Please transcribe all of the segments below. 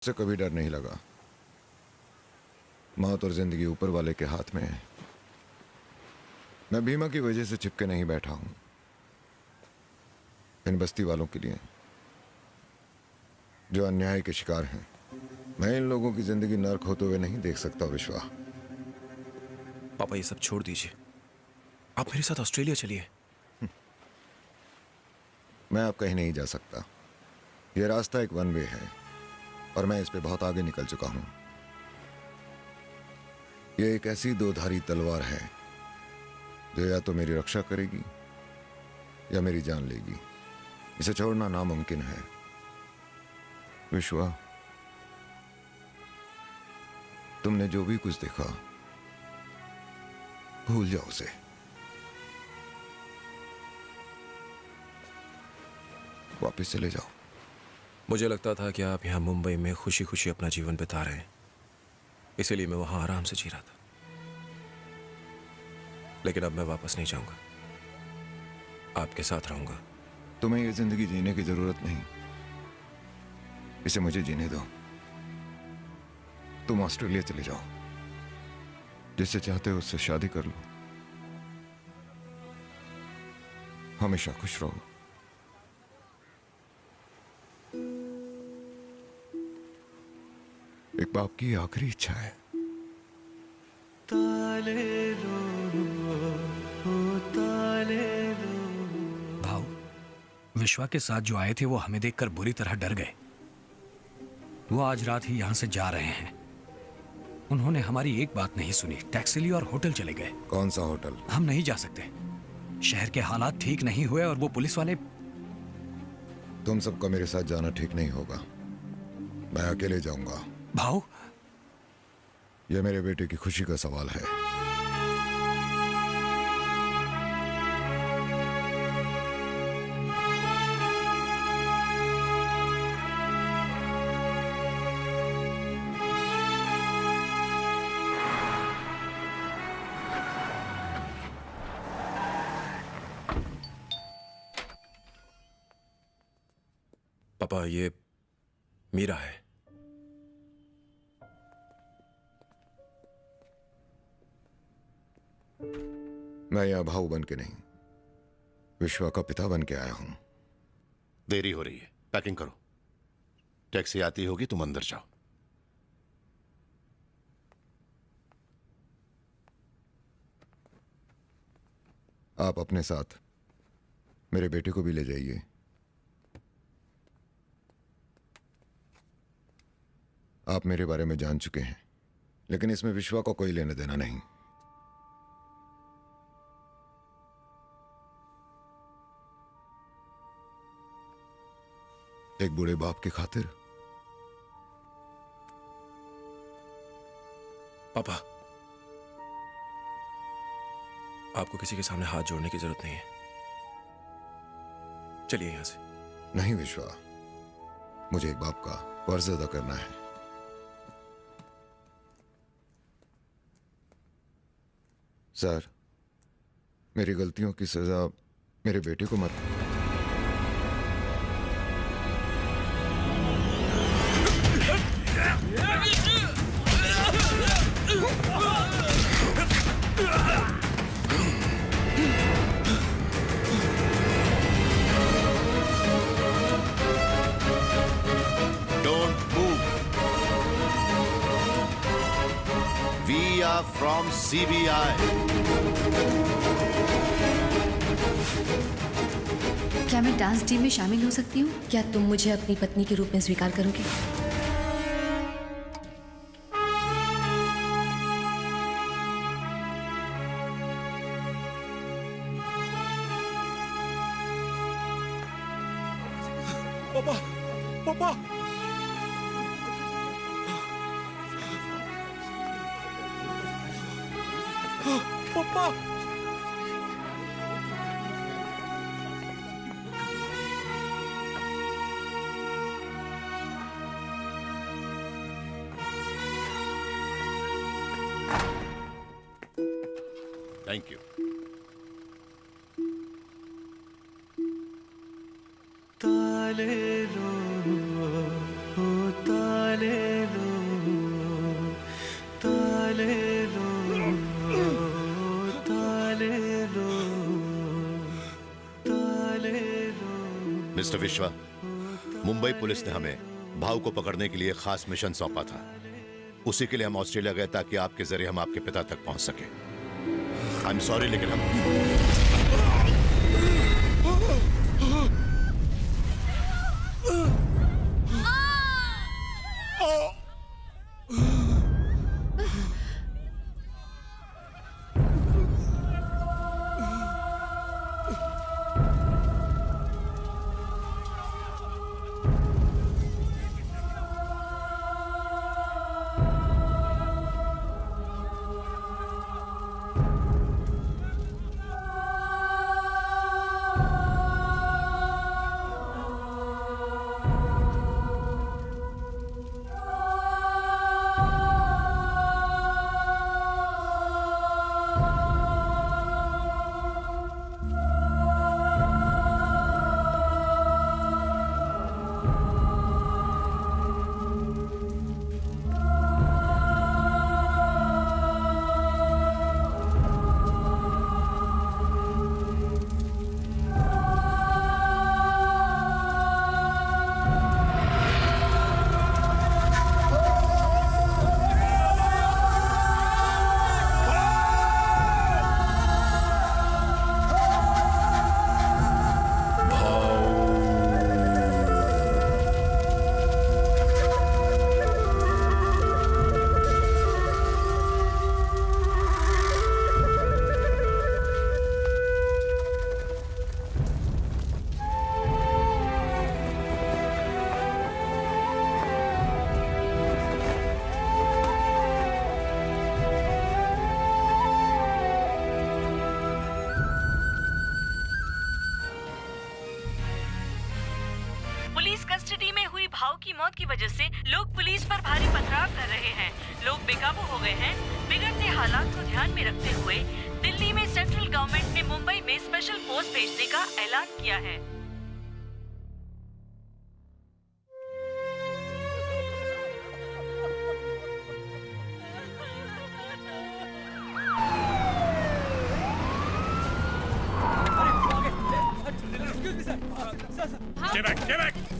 से कभी डर नहीं लगा। मौत और जिंदगी ऊपर वाले के हाथ में है। मैं भीमा की वजह से चिपके नहीं बैठा हूं। इन बस्ती वालों के लिए जो अन्याय के शिकार हैं, मैं इन लोगों की जिंदगी नर्क होते हुए नहीं देख सकता। विश्वा, पापा ये सब छोड़ दीजिए, आप मेरे साथ ऑस्ट्रेलिया चलिए। मैं अब कहीं नहीं जा सकता। यह रास्ता एक वन वे है और मैं इस पे बहुत आगे निकल चुका हूं। यह एक ऐसी दोधारी तलवार है जो या तो मेरी रक्षा करेगी या मेरी जान लेगी। इसे छोड़ना नामुमकिन है। विश्वा, तुमने जो भी कुछ देखा भूल जाओ उसे। वापस चले जाओ। मुझे लगता था कि आप यहाँ मुंबई में खुशी खुशी अपना जीवन बिता रहे हैं, इसीलिए मैं वहां आराम से जी रहा था। लेकिन अब मैं वापस नहीं जाऊंगा, आपके साथ रहूंगा। तुम्हें ये जिंदगी जीने की जरूरत नहीं, इसे मुझे जीने दो। तुम ऑस्ट्रेलिया चले जाओ, जिससे चाहते हो उससे शादी कर लो, हमेशा खुश रहो। एक बाप की आखिरी इच्छा है। भाऊ, विश्वा के साथ जो आए थे वो हमें देखकर बुरी तरह डर गए। वो आज रात ही यहां से जा रहे हैं। उन्होंने हमारी एक बात नहीं सुनी, टैक्सी ली और होटल चले गए। कौन सा होटल? हम नहीं जा सकते, शहर के हालात ठीक नहीं हुए और वो पुलिस वाले। तुम सबका मेरे साथ जाना ठीक नहीं होगा। मैं अकेले जाऊंगा। भाऊ, यह मेरे बेटे की खुशी का सवाल है। पापा, ये मीरा है। मैं यहां भाऊ बन के नहीं, विश्वा का पिता बन के आया हूं। देरी हो रही है, पैकिंग करो। टैक्सी आती होगी, तुम अंदर जाओ। आप अपने साथ मेरे बेटे को भी ले जाइए। आप मेरे बारे में जान चुके हैं, लेकिन इसमें विश्वा को कोई लेना देना नहीं। एक बूढ़े बाप की खातिर। पापा, आपको किसी के सामने हाथ जोड़ने की जरूरत नहीं है। चलिए यहां से। नहीं विश्वा, मुझे एक बाप का फर्ज अदा करना है। सर, मेरी गलतियों की सजा मेरे बेटे को मत। Don't move. We are from CBI. क्या मैं डांस टीम में शामिल हो सकती हूँ? क्या तुम मुझे अपनी पत्नी के रूप में स्वीकार करोगे? पापा, पापा, पापा। Thank you. ताले लो ओ ताले मिस्टर विश्वा, मुंबई पुलिस ने हमें भाव को पकड़ने के लिए खास मिशन सौंपा था। उसी के लिए हम ऑस्ट्रेलिया गए ताकि आपके जरिए हम आपके पिता तक पहुंच सके। आई एम सॉरी, लेकिन हम पुलिस कस्टडी में हुई भाव की मौत की वजह से लोग पुलिस पर भारी पथराव कर रहे हैं। लोग बेकाबू हो गए हैं। बिगड़ते हालात को ध्यान में रखते हुए दिल्ली में सेंट्रल गवर्नमेंट ने मुंबई में स्पेशल फोर्स भेजने का ऐलान किया है।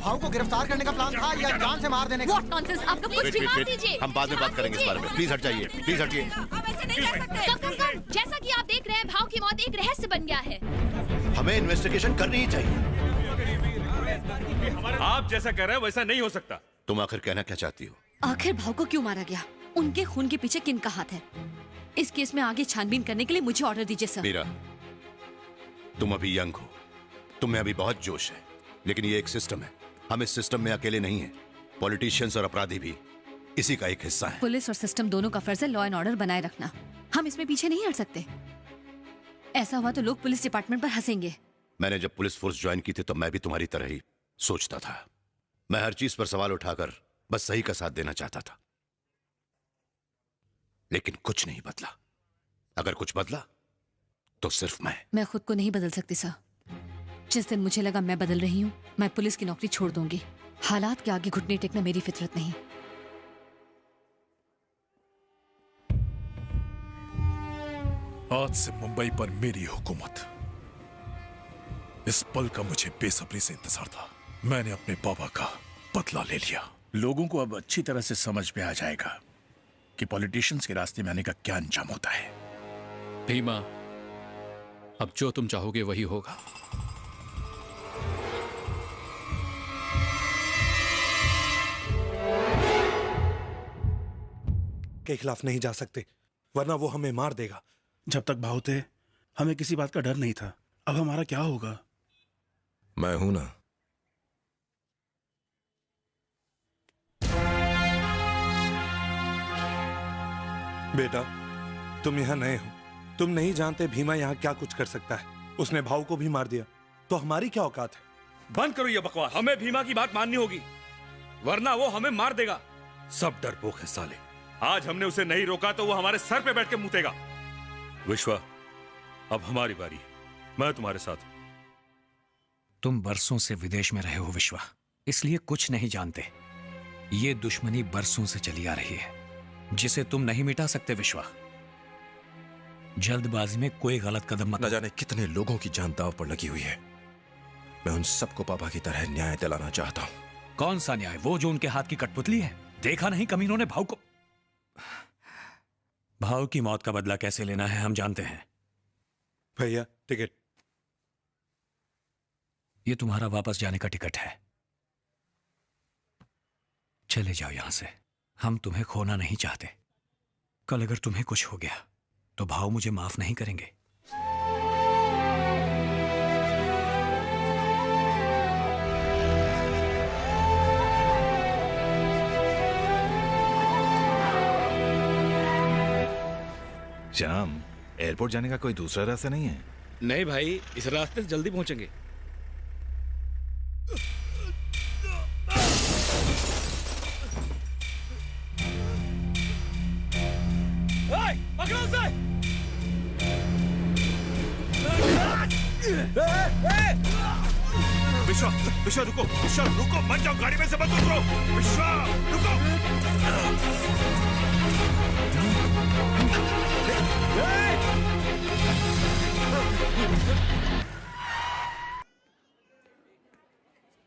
भाव को गिरफ्तार करने का प्लान था या जान से मार देने का? नॉनसेंस, आप लोग कुछ भी मार दीजिए। हम बाद में बात करेंगे इस बारे में। प्लीज हट जाइए, प्लीज हटिए। आप ऐसे नहीं कर सकते। कम। जैसा कि आप देख रहे हैं, भाव की मौत एक रहस्य बन गया है। हमें इन्वेस्टिगेशन करनी ही चाहिए। आप जैसा कह रहे हैं वैसा नहीं हो सकता। तुम आखिर कहना क्या चाहती हो? आखिर भाव को क्यों मारा गया? उनके खून के पीछे किनका हाथ है? इस केस में आगे छानबीन करने के लिए मुझे ऑर्डर दीजिए सर। मीरा, तुम अभी यंग हो, तुम में अभी बहुत जोश है, लेकिन ये एक सिस्टम है। हम इस सिस्टम में अकेले नहीं हैं। पॉलिटिशियंस और अपराधी भी इसी का एक हिस्सा है। पुलिस और सिस्टम दोनों का फर्ज है लॉ एंड ऑर्डर बनाए रखना। हम इसमें पीछे नहीं हट सकते। ऐसा हुआ तो लोग पुलिस डिपार्टमेंट पर हंसेंगे। मैंने जब पुलिस फोर्स ज्वाइन की थी तो मैं भी तुम्हारी तरह ही सोचता था। मैं हर चीज पर सवाल उठाकर बस सही का साथ देना चाहता था, लेकिन कुछ नहीं बदला। अगर कुछ बदला तो सिर्फ मैं खुद को नहीं बदल सकती सर। जिस दिन मुझे लगा मैं बदल रही हूँ, मैं पुलिस की नौकरी छोड़ दूंगी। हालात के आगे घुटने टेकना मेरी फितरत नहीं। आज से मुंबई पर मेरी हुकूमत। इस पल का मुझे बेसब्री से इंतजार था। मैंने अपने बाबा का बदला ले लिया। लोगों को अब अच्छी तरह से समझ में आ जाएगा कि पॉलिटिशियंस के रास्ते में आने का क्या अंजाम होता है। भीमा, अब जो तुम चाहोगे वही होगा। के खिलाफ नहीं जा सकते, वरना वो हमें मार देगा। जब तक भाव थे हमें किसी बात का डर नहीं था। अब हमारा क्या होगा? मैं हूं ना। बेटा, तुम यहाँ नए हो, तुम नहीं जानते भीमा यहाँ क्या कुछ कर सकता है। उसने भाव को भी मार दिया, तो हमारी क्या औकात है? बंद करो ये बकवास। हमें भीमा की बात माननी होगी, वरना वो हमें मार देगा। सब डरपोक है साले। आज हमने उसे नहीं रोका तो वो हमारे सर पे बैठ के मुतेगा। विश्वा, अब हमारी बारी है। मैं तुम्हारे साथ हूं। तुम बरसों से विदेश में रहे हो विश्वा, इसलिए कुछ नहीं जानते। ये दुश्मनी बरसों से चली आ रही है, जिसे तुम नहीं मिटा सकते विश्वा। जल्दबाजी में कोई गलत कदम मत। न जाने कितने लोगों की जान दांव पर लगी हुई है। मैं उन सबको पापा की तरह न्याय दिलाना चाहता हूं। कौन सा न्याय? वो जो उनके हाथ की कठपुतली है। देखा नहीं कमीनों ने भाव को। भाव की मौत का बदला कैसे लेना है हम जानते हैं। भैया टिकट। ये तुम्हारा वापस जाने का टिकट है। चले जाओ यहां से। हम तुम्हें खोना नहीं चाहते। कल अगर तुम्हें कुछ हो गया तो भाव मुझे माफ नहीं करेंगे। श्याम, एयरपोर्ट जाने का कोई दूसरा रास्ता नहीं है? नहीं भाई, इस रास्ते से जल्दी पहुंचेंगे। पकड़ो उसे! विश्वा, विश्वा रुको, विश्वा रुको, मत जाओ, गाड़ी में से मत उतरो। विश्वा रुको।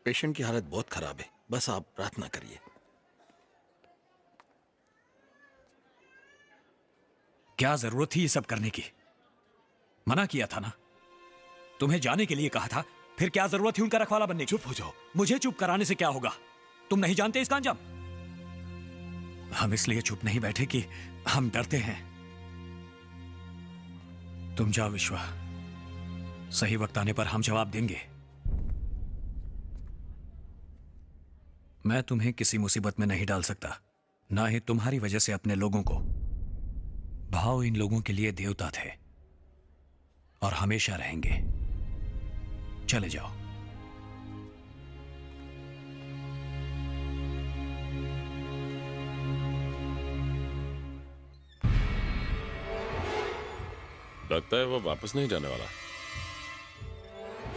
पेशेंट की हालत बहुत खराब है, बस आप प्रार्थना करिए। क्या जरूरत थी ये सब करने की? मना किया था ना, तुम्हें जाने के लिए कहा था। फिर क्या जरूरत थी उनका रखवाला बनने की? चुप हो जाओ। मुझे चुप कराने से क्या होगा? तुम नहीं जानते इसका अंजाम। हम इसलिए चुप नहीं बैठे कि हम डरते हैं। तुम जाओ विश्वा, सही वक्त आने पर हम जवाब देंगे। मैं तुम्हें किसी मुसीबत में नहीं डाल सकता, ना ही तुम्हारी वजह से अपने लोगों को। भाव इन लोगों के लिए देवता थे और हमेशा रहेंगे। चले जाओ। लगता है वो वापस नहीं जाने वाला।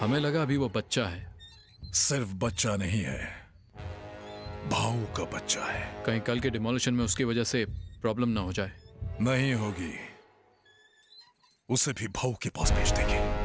हमें लगा अभी वो बच्चा है। सिर्फ बच्चा नहीं है, भाव का बच्चा है। कहीं कल के डिमोलिशन में उसकी वजह से प्रॉब्लम ना हो जाए। नहीं होगी, उसे भी भाव के पास भेज देंगे।